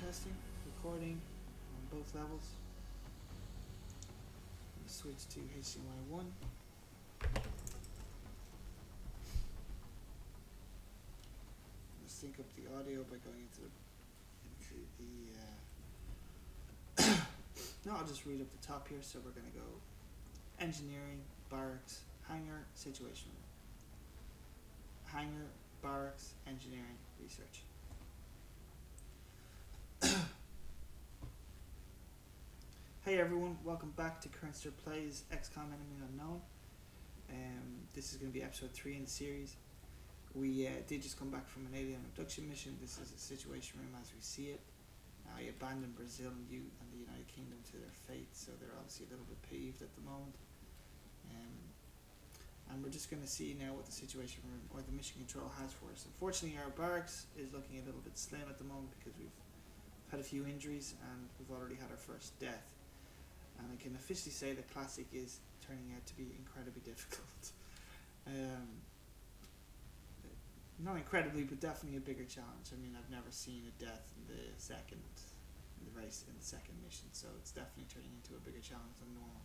testing, recording on both levels. Switch to HDMI 1. Let's sync up the audio by going into the no, I'll just read up the top here. So we're going to go engineering, barracks, hangar, situation room. Hangar, barracks, engineering, research. Hey everyone, welcome back to Kurnster Plays XCOM Enemy Unknown. This is going to be episode 3 in the series. We did just come back from an alien abduction mission. This is a situation room as we see it. I abandoned Brazil and the United Kingdom to their fate, so they're obviously a little bit peeved at the moment. And we're just going to see now what the situation room or the mission control has for us. Unfortunately, our barracks is looking a little bit slim at the moment because we've had a few injuries and we've already had our first death. And I can officially say that Classic is turning out to be incredibly difficult. Not incredibly, but definitely a bigger challenge. I mean, I've never seen a death in the second mission, so it's definitely turning into a bigger challenge than normal.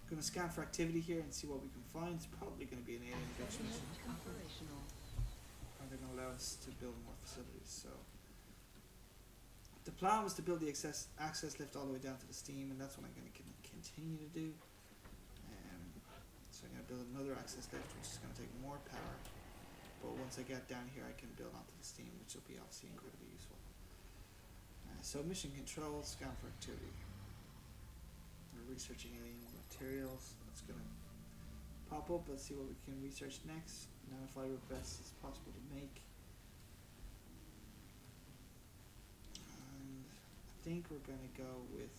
I'm going to scan for activity here and see what we can find. It's probably going to be an alien abduction mission. They're going to allow us to build more facilities. So the plan was to build the access lift all the way down to the steam, and that's what I'm going to continue to do. So I'm going to build another access lift, which is going to take more power. But once I get down here, I can build onto the steam, which will be obviously incredibly useful. So mission control, scan for activity. We're researching alien materials. That's going to pop up. Let's see what we can research next. Nanofiber best as possible to make. And I think we're going to go with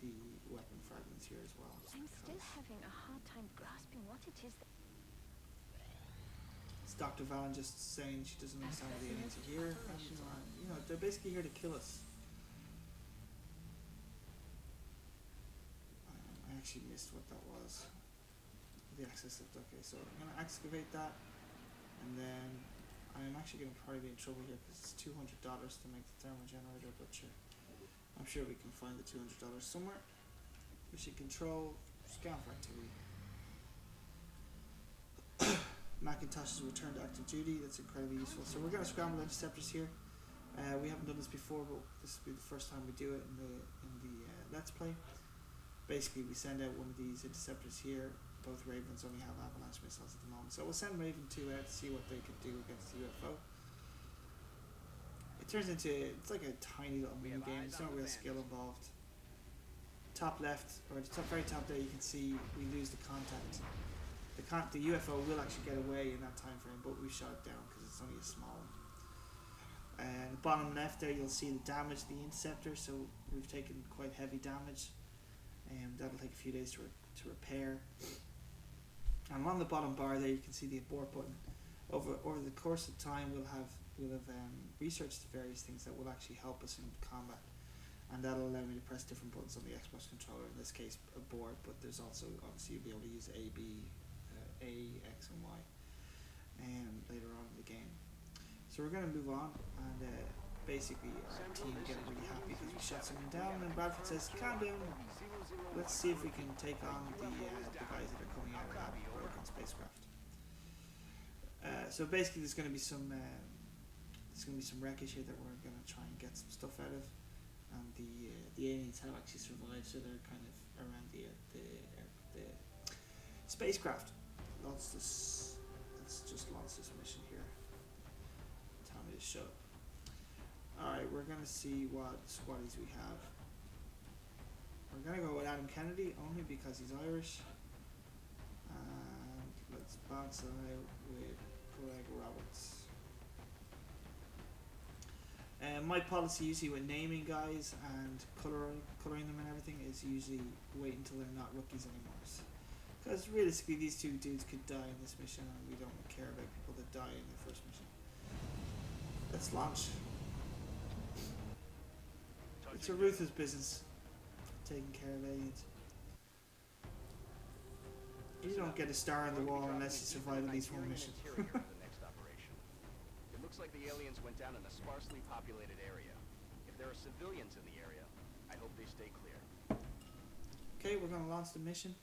the weapon fragments here as well. I'm still having a hard time grasping what it is that... It's Dr. Valen just saying she doesn't understand what the aliens are here. And, you know, they're basically here to kill us. I actually missed what that was. The access lift. Okay, so I'm going to excavate that. And then I'm actually going to probably be in trouble here because it's $200 to make the thermal generator, but sure. I'm sure we can find the $200 somewhere. Mission control, scan for activity. Macintosh has returned to active duty. That's incredibly useful. So we're going to scramble interceptors here. We haven't done this before, but this will be the first time we do it in the Let's Play. Basically, we send out one of these interceptors here. Both Ravens only have avalanche missiles at the moment, so we'll send Raven 2 out to see what they can do against the UFO. It turns into, it's like a tiny little mini game. There's no real skill involved. Top left, or the very top there, you can see we lose the contact. The UFO will actually get away in that time frame, but we shot it down because it's only a small one. And the bottom left there, you'll see the damage, the interceptor. So we've taken quite heavy damage, and that'll take a few days to repair. And on the bottom bar there, you can see the abort button. Over the course of time, we'll have researched various things that will actually help us in combat, and that'll allow me to press different buttons on the Xbox controller. In this case, abort, but there's also obviously you'll be able to use A, B, A, X, and Y, later on in the game. So we're going to move on, and basically our team get really happy because we shot someone down, and Bradford says, "Calm down. Let's see if we can take on the guys that are coming out of that broken spacecraft." So basically, there's going to be some wreckage here that we're going to try and get some stuff out of, and the aliens have actually survived, so they're kind of around the spacecraft. Let's just launch this mission here. Tell me to shut up. Alright, we're going to see what squaddies we have. We're going to go with Adam Kennedy only because he's Irish. And let's bounce them out with Greg Roberts. My policy usually with naming guys and colouring them and everything is usually wait until they're not rookies anymore. Because realistically these two dudes could die in this mission, and we don't care about people that die in the first mission. Let's launch. It's a ruthless business, taking care of aliens. You don't get a star on the wall unless you survive at least one mission. Looks like the aliens went down in a sparsely populated area. If there are civilians in the area, I hope they stay clear. Okay, we're going to launch the mission.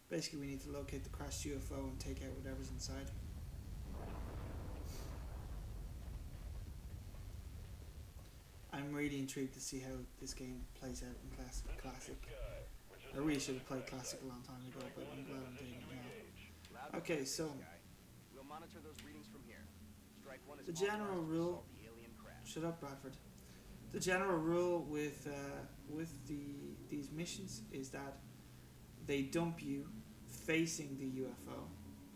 Basically, we need to locate the crashed UFO and take out whatever's inside. I'm really intrigued to see how this game plays out in Classic. I really should have played Classic a long time ago, but I'm glad I'm doing it now. Okay, so We'll monitor those readings from here. Strike one is the general authorized to rule. assault the alien craft. Shut up, Bradford. The general rule with these missions is that they dump you facing the UFO.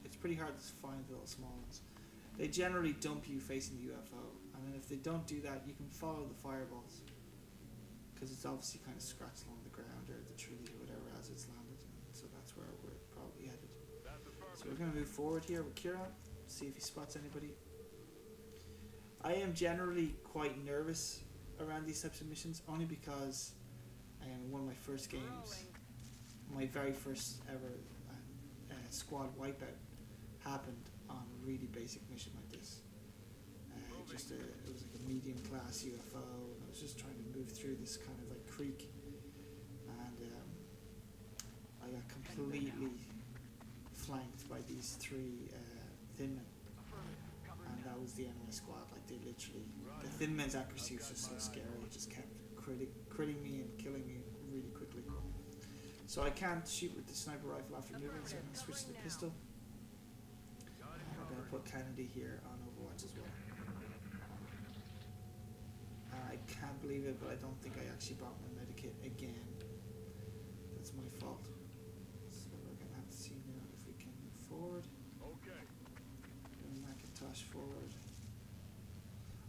It's pretty hard to find the little small ones. They generally dump you facing the UFO, and then if they don't do that, you can follow the fireballs, because it's obviously kind of scratched along the ground or the tree or whatever as it's landed, and so that's where we're probably headed. So we're going to move forward here with Kira, see if he spots anybody. I am generally quite nervous around these types of missions, only because one of my first games, my very first ever squad wipeout happened on a really basic mission like this. It was like a medium class UFO, and I was just trying to move through this kind of like creek, and I got completely flanked by these three thin men, and that was the end of my squad. Like, they literally, the thin men's accuracy was just so scary. It just kept critting me and killing me really quickly. So I can't shoot with the sniper rifle after moving, so I'm going to switch to the pistol. And I'm going to put Kennedy here on Overwatch as well. I can't believe it, but I don't think I actually brought my medikit again. That's my fault. So we're going to have to see now if we can move forward. Okay. Bring Macintosh forward.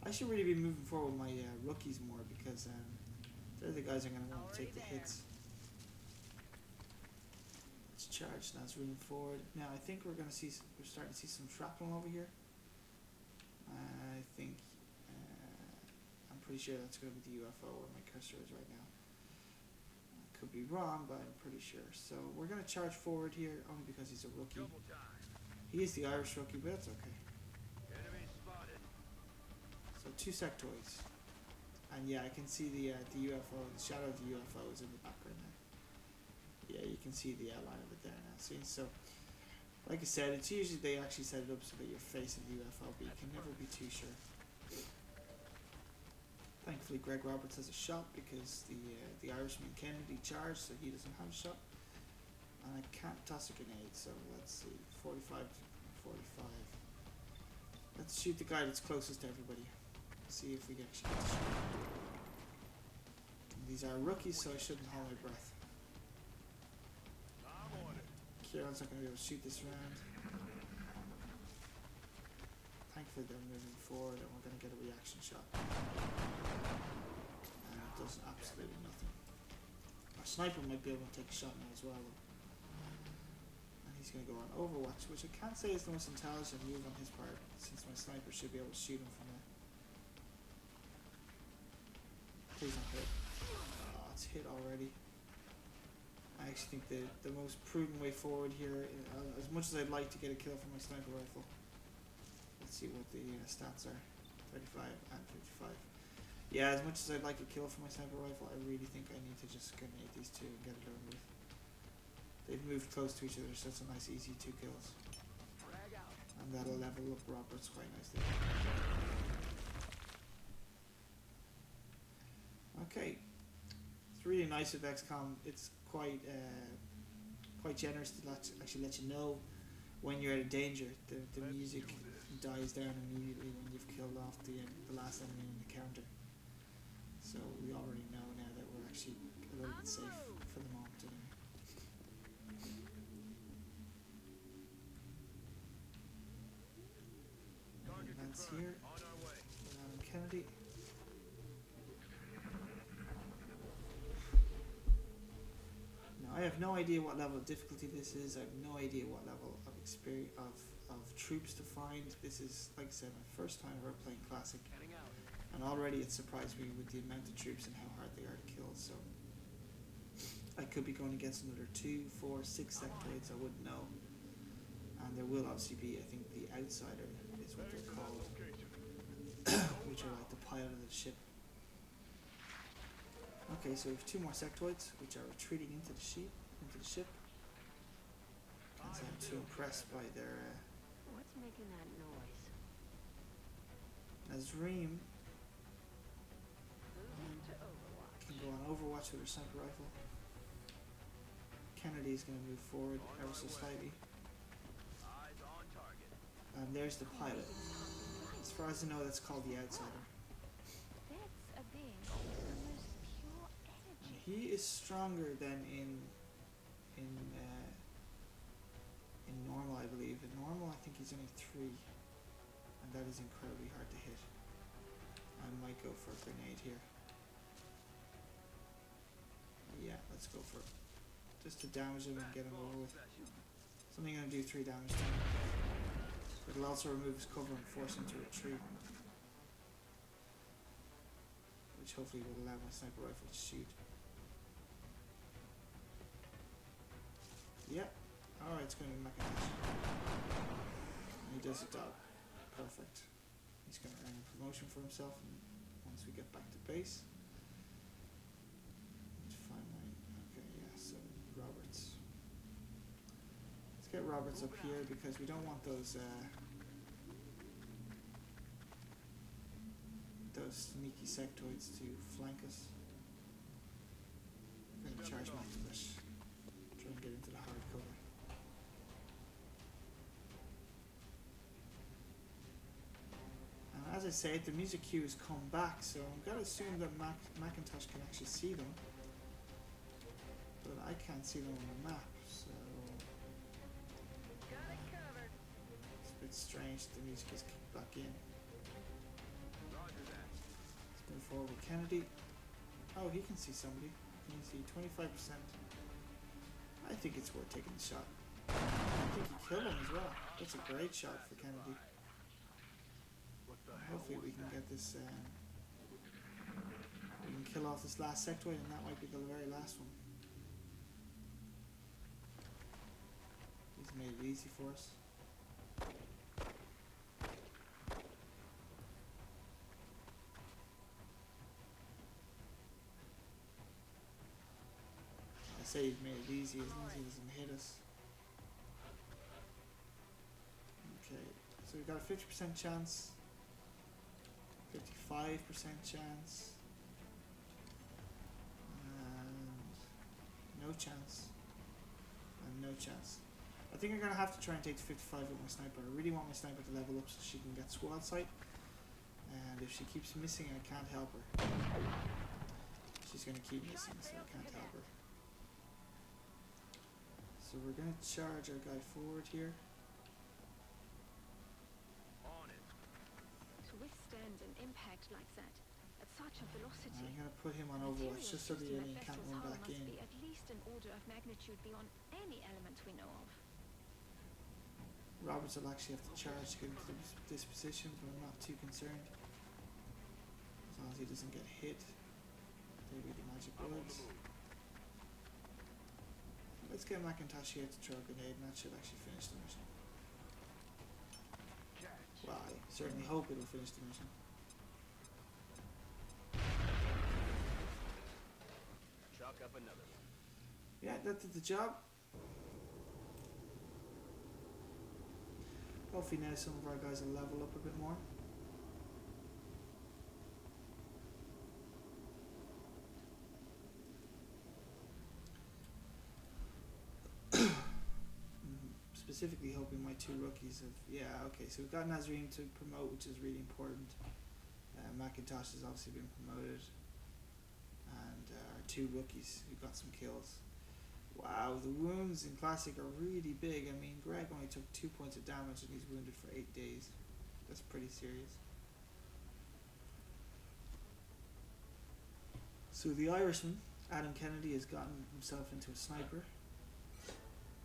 I should really be moving forward with my rookies more, because they're the guys I'm going to want to take the hits. Let's charge. Now let's room forward. Now I think we're starting to see some shrapnel over here. I think I'm pretty sure that's going to be the UFO where my cursor is right now. I could be wrong, but I'm pretty sure. So we're going to charge forward here only because he's a rookie. He is the Irish rookie, but that's okay. Enemy spotted. So 2 sectoids, and yeah, I can see the UFO. The shadow of the UFO is in the background now. Yeah, you can see the outline of it there now. See, so like I said, it's usually they actually set it up so that you're facing the UFO, but you can never be too sure. Thankfully, Greg Roberts has a shot because the Irishman Kennedy charged, so he doesn't have a shot. And I can't toss a grenade, so let's see, 45 to 45. Let's shoot the guy that's closest to everybody. See if we can actually get a shot. And these are rookies, so I shouldn't hold my breath. I'm on it. Kieran's not going to be able to shoot this round. Thankfully they're moving forward and we're going to get a reaction shot. And it does absolutely nothing. Our sniper might be able to take a shot now as well, though. And he's going to go on Overwatch, which I can't say is the most intelligent move on his part, since my sniper should be able to shoot him from there. Please not hit. Oh, it's hit already. I actually think the most prudent way forward here, as much as I'd like to get a kill from my sniper rifle. Let's see what the stats are. 35 and 55. Yeah, as much as I'd like a kill from my sniper rifle, I really think I need to just grenade these two and get it over with. They've moved close to each other, so it's a nice easy 2 kills. And that'll level up Roberts quite nicely. Okay. It's really nice with XCOM. It's quite generous to actually let you know when you're out of danger. The music dies down immediately when you've killed off the last enemy in the counter. So we already know now that we're actually a little bit safe for the moment anyway. Advance here. On our way. Adam Kennedy. Now I have no idea what level of difficulty this is. I have no idea what level of experience of troops to find. This is, like I said, my first time ever playing Classic, and already it surprised me with the amount of troops and how hard they are to kill. So I could be going against another 2, 4, 6 sectoids. I wouldn't know. And there will obviously be, I think, the Outsider is what they're called. which are like the pilot of the ship. Okay, so we have 2 more sectoids, which are retreating into the ship. Can't say I'm too impressed by their. What's making that noise? Nazreem Moving to Overwatch. can go on Overwatch with her sniper rifle. Kennedy's going to move forward ever so slightly. Eyes on target. And there's the pilot. As far as I know, that's called the Outsider. That's a being of the most pure And energy. he is stronger than in normal, I believe. In normal, I think he's only 3, and that is incredibly hard to hit. I might go for a grenade here. Yeah, let's go for it. Just to damage him and get him over with. It's only going to do 3 damage to him. But it'll also remove his cover and force him to retreat. Which hopefully will allow my sniper rifle to shoot. Yep. Alright, it's going to be Macintosh. And he does the job. Perfect. He's going to earn a promotion for himself and once we get back to base. Let's find my... Okay, yeah, so Roberts. Let's get Roberts up here because we don't want those sneaky sectoids to flank us. I'm going to charge Macintosh. Try and get into the hard cover. As I said, the music cues come back, so I'm going to assume that Macintosh can actually see them. But I can't see them on the map, so... Got it covered. It's a bit strange that the music is kicked back in. Roger that. Let's move forward with Kennedy. Oh, he can see somebody. Can you see 25%? I think it's worth taking the shot. I think he killed him as well. That's a great shot for Kennedy. Hopefully we can get this, we can kill off this last sectoid and that might be the very last one. He's made it easy for us. I say he's made it easy as long as he doesn't hit us. Okay, so we've got a 50% chance. 55% chance, and no chance, and no chance. I think I'm going to have to try and take the 55 with my sniper. I really want my sniper to level up so she can get squad sight, and if she keeps missing I can't help her. She's going to keep missing, so I can't help her. So we're going to charge our guy forward here. Withstand an impact like that at such a velocity. I'm going to put him on Overwatch just so the enemy can't run back in. Must be at least an order of magnitude beyond any element we know of. Roberts will actually have to charge to get into this position, but I'm not too concerned. As long as he doesn't get hit. There be the magic words. Let's get Macintosh here to throw a grenade and that should actually finish the mission. Well, I certainly hope it'll finish the mission. Chalk up another one. Yeah, that did the job. Hopefully now some of our guys will level up a bit more. Specifically hoping my 2 rookies have... Yeah, okay, so we've got Nazreem to promote, which is really important. Macintosh has obviously been promoted. And our 2 rookies who got some kills. Wow, the wounds in Classic are really big. I mean, Greg only took 2 points of damage and he's wounded for 8 days. That's pretty serious. So the Irishman, Adam Kennedy, has gotten himself into a sniper.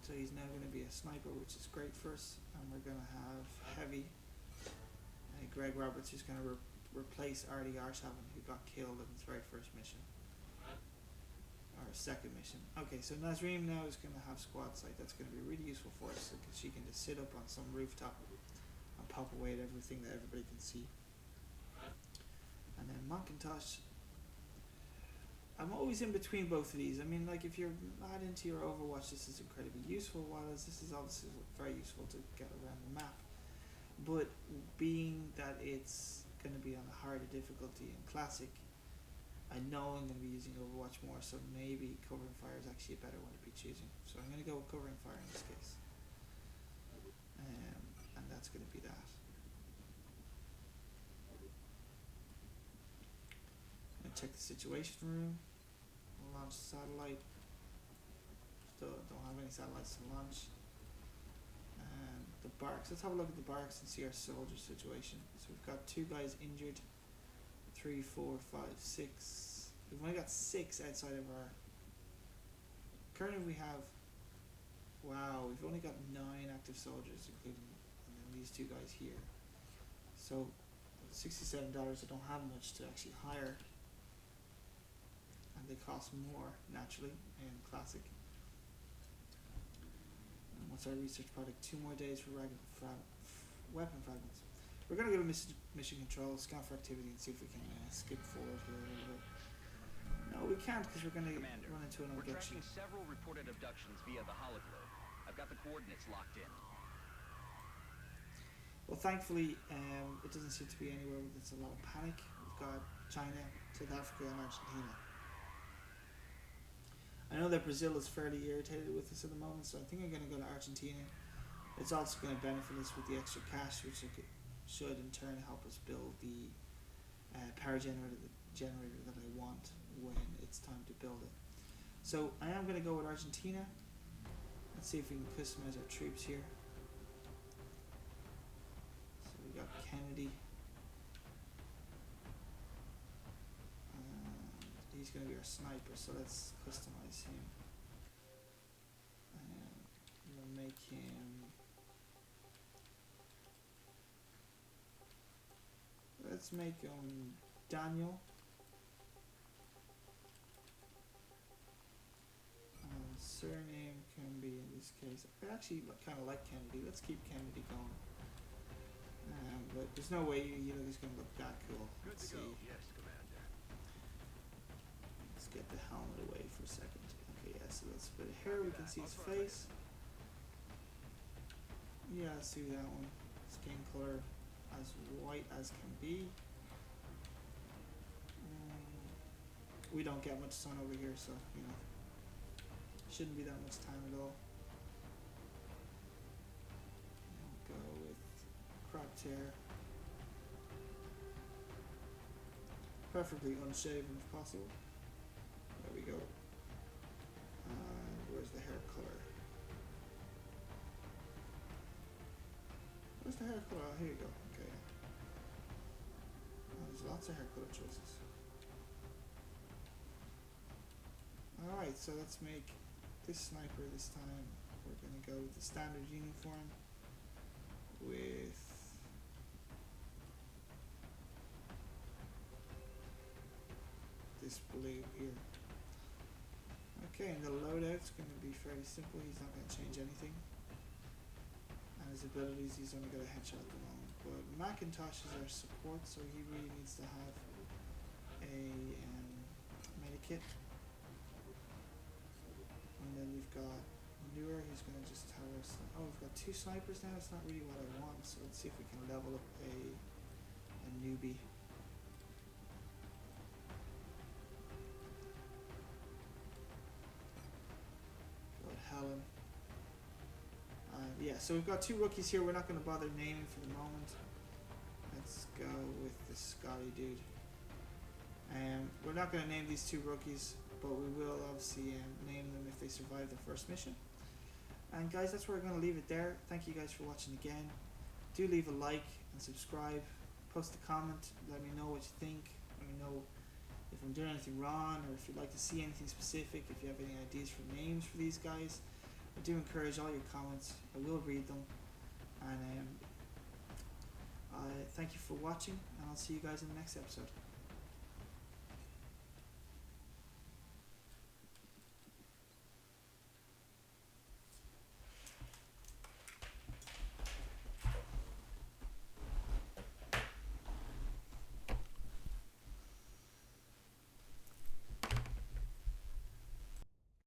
So he's now going to be a sniper, which is great for us. And we're going to have Heavy. Greg Roberts, who's going to replace Artie Arshaven, who got killed in his very first mission. Or second mission. Okay, so Nazreem now is going to have squad sight. That's going to be really useful for us because she can just sit up on some rooftop and pop away at everything that everybody can see. And then Macintosh. I'm always in between both of these. I mean, like, if you're not into your Overwatch, this is incredibly useful, whereas this is obviously very useful to get around the map. But being that it's going to be on a harder difficulty in Classic, I know I'm going to be using Overwatch more, so maybe Covering Fire is actually a better one to be choosing. So I'm going to go with Covering Fire in this case. And that's going to be that. I'm going to check the situation room. We'll launch the satellite. Still don't have any satellites to launch. The barracks. Let's have a look at the barracks and see our soldier situation. So we've got 2 guys injured. 3, 4, 5, 6. We've only got 6 outside of our. Currently we have. Wow, we've only got 9 active soldiers, including and then these 2 guys here. So $67. I don't have much to actually hire, and they cost more naturally in Classic. What's our research product? 2 more days for weapon fragments. We're going to go to mission control, scan for activity, and see if we can skip forward here a little bit. No, we can't, because we're going to run into an We're abduction. tracking several reported abductions via the hologlobe. I've got the coordinates locked in. Well, thankfully, it doesn't seem to be anywhere where there's a lot of panic. We've got China, South Africa, and Argentina. I know that Brazil is fairly irritated with us at the moment, so I think I'm going to go to Argentina. It's also going to benefit us with the extra cash, which should in turn help us build the power generator that I want when it's time to build it. So I am going to go with Argentina. Let's see if we can customize our troops here. So we got Kennedy. He's going to be our sniper, so let's customize him. We'll make him. Let's make him Daniel. Surname can be, in this case, I actually kind of like Kennedy. Let's keep Kennedy going. But there's no way he's going to look that cool. Good to go. Yes, Commander. Let's get the helmet away for a second. Okay, yeah, so let's put it here. We can see his face. Yeah, let's do that one. Skin color as white as can be. We don't get much sun over here, so, shouldn't be that much time at all. We'll go with cropped hair. Preferably unshaven if possible. There we go. Where's the hair color? Where's the hair color? Oh, here you go. Okay. There's lots of hair color choices. Alright, so let's make this sniper this time. We're going to go with the standard uniform with this blue here. Okay, and the loadout's going to be fairly simple. He's not going to change anything. And his abilities, he's only got a headshot at the moment. But Macintosh is our support, so he really needs to have a medikit. And then we've got Newer, who's going to just have our... Oh, we've got 2 snipers now. It's not really what I want, so let's see if we can level up a newbie. Helen. Yeah, so we've got 2 rookies here. We're not going to bother naming for the moment. Let's go with the Scotty dude. We're not going to name these 2 rookies, but we will obviously name them if they survive the first mission. And guys, that's where we're going to leave it there. Thank you guys for watching again. Do leave a like and subscribe. Post a comment. Let me know what you think. Let me know if I'm doing anything wrong, or if you'd like to see anything specific, if you have any ideas for names for these guys. I do encourage all your comments. I will read them. And thank you for watching, and I'll see you guys in the next episode.